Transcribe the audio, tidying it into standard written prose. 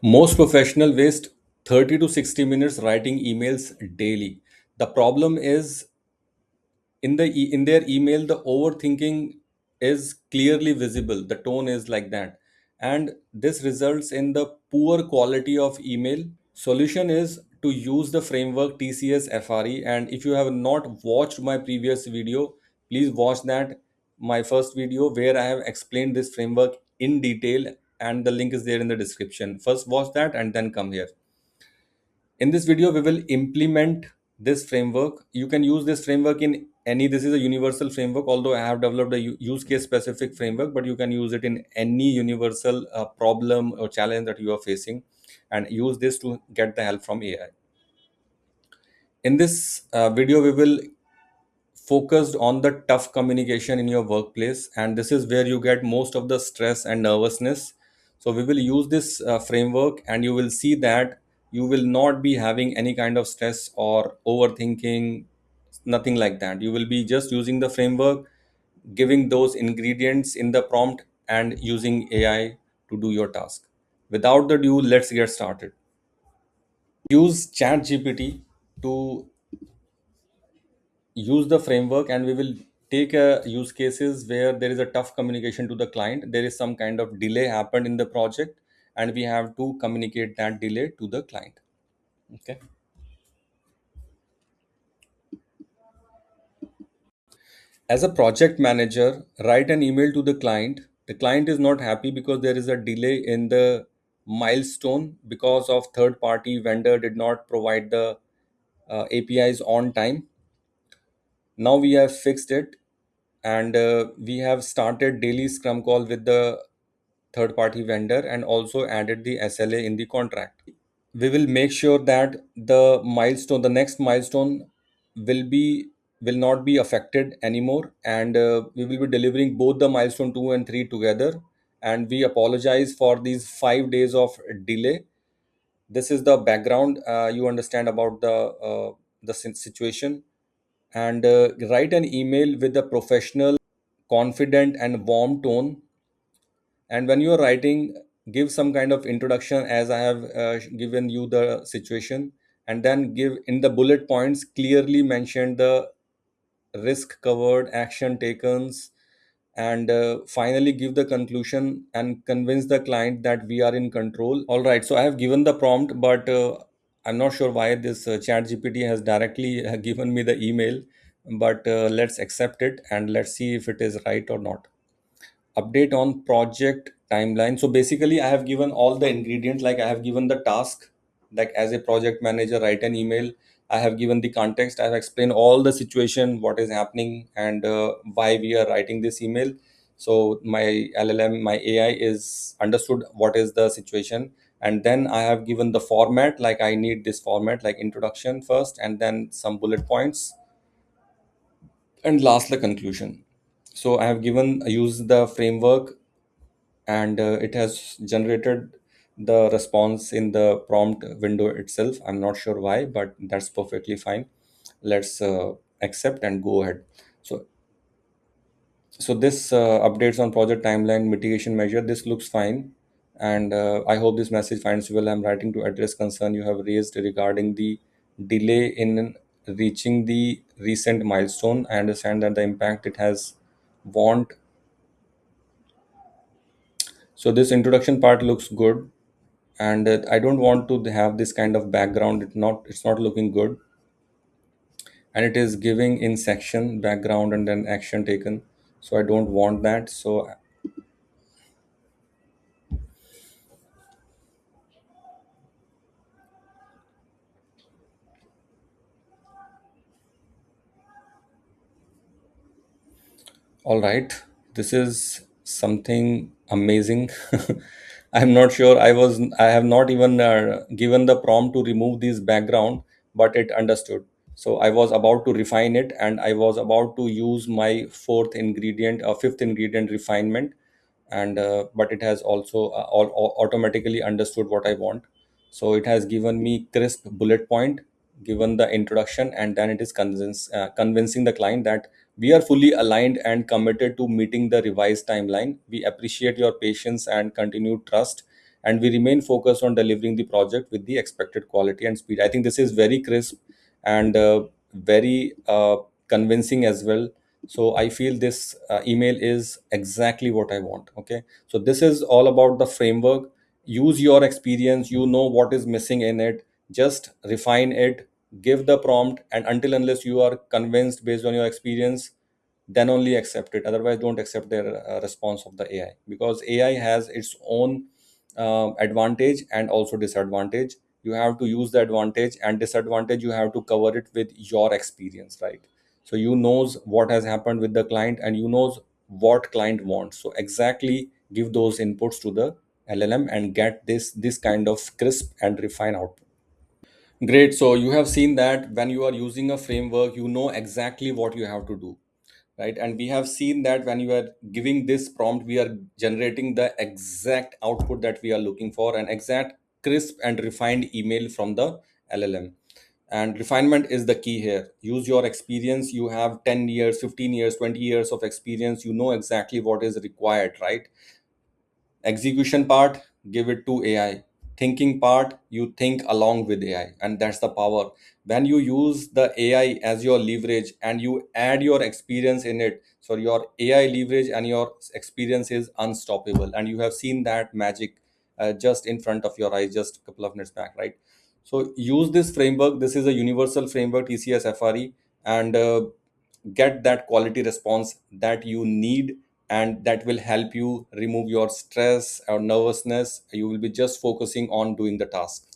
Most professional waste 30 to 60 minutes writing emails daily. The problem is in their email the overthinking is clearly visible. The tone is like that, and this results in the poor quality of email. Solution is to use the framework TCS FRE, and if you have not watched my previous video, please watch that, my first video where I have explained this framework in detail, and the link is there in the description. First watch that and then come here. In this video we will implement this framework. You can use this framework in any, this is a universal framework, although I have developed a use case specific framework, but you can use it in any universal problem or challenge that you are facing, and use this to get the help from AI. In this video we will focused on the tough communication in your workplace, and this is where you get most of the stress and nervousness. So we will use this framework, and you will see that you will not be having any kind of stress or overthinking, nothing like that. You will be just using the framework, giving those ingredients in the prompt, and using AI to do your task. Without the ado, let's get started. Use ChatGPT to use the framework, and we will take use cases where there is a tough communication to the client. There is some kind of delay happened in the project, and we have to communicate that delay to the client. Okay. As a project manager, write an email to the client. The client is not happy because there is a delay in the milestone because of third party vendor did not provide the APIs on time. Now we have fixed it, and we have started daily scrum call with the third party vendor, and also added the SLA in the contract. We will make sure that the next milestone will be will not be affected anymore, and we will be delivering both the milestone 2 and 3 together. And we apologize for these 5 days of delay. This is the background, you understand about the situation. And write an email with a professional, confident and warm tone. And when you are writing, give some kind of introduction as I have given you the situation, and then give in the bullet points clearly mention the risk covered, action taken, and finally give the conclusion and convince the client that we are in control. All right, so I have given the prompt, but I'm not sure why this chat gpt has directly given me the email. But let's accept it and let's see if it is right or not. Update on project timeline. So basically I have given all the ingredients, like I have given the task, like as a project manager write an email. I have given the context, I have explained all the situation, what is happening, and why we are writing this email. So my LLM, my AI is understood what is the situation. And then I have given the format, like I need this format, like introduction first and then some bullet points, and last the conclusion. So I have given use the framework, and it has generated the response in the prompt window itself. I'm not sure why, but that's perfectly fine. Let's accept and go ahead. So so this updates on project timeline mitigation measure, this looks fine. And I hope this message finds you well. I'm writing to address concern you have raised regarding the delay in reaching the recent milestone. I understand that the impact it has want. So this introduction part looks good, and I don't want to have this kind of background. It's not looking good, and it is giving in section background and then action taken. So I don't want that. So all right, this is something amazing. I'm not sure. I have not even given the prompt to remove this background, but it understood. So I was about to refine it, and I was about to use my fourth ingredient, fifth ingredient refinement, and but it has also automatically understood what I want. So it has given me crisp bullet point, given the introduction, and then it is convincing the client that we are fully aligned and committed to meeting the revised timeline. We appreciate your patience and continued trust, and we remain focused on delivering the project with the expected quality and speed. I think this is very crisp and very convincing as well. So I feel this email is exactly what I want. Okay, so this is all about the framework. Use your experience, you know what is missing in it, just refine it, give the prompt, and until unless you are convinced based on your experience, then only accept it. Otherwise, don't accept the response of the AI, because AI has its own advantage and also disadvantage. You have to use the advantage, and disadvantage you have to cover it with your experience, right? So you knows what has happened with the client, and you knows what client wants. So exactly give those inputs to the LLM and get this kind of crisp and refined output. Great. So you have seen that when you are using a framework, you know exactly what you have to do, right? And we have seen that when you are giving this prompt, we are generating the exact output that we are looking for, an exact crisp and refined email from the LLM. And refinement is the key here. Use your experience. You have 10 years, 15 years, 20 years of experience. You know exactly what is required, right? Execution part, give it to AI. Thinking part, you think along with AI, and that's the power. When you use the AI as your leverage and you add your experience in it, so your AI leverage and your experience is unstoppable. And you have seen that magic just in front of your eyes just a couple of minutes back, right? So use this framework. This is a universal framework, TCS FRE, and get that quality response that you need, and that will help you remove your stress or nervousness. You will be just focusing on doing the task.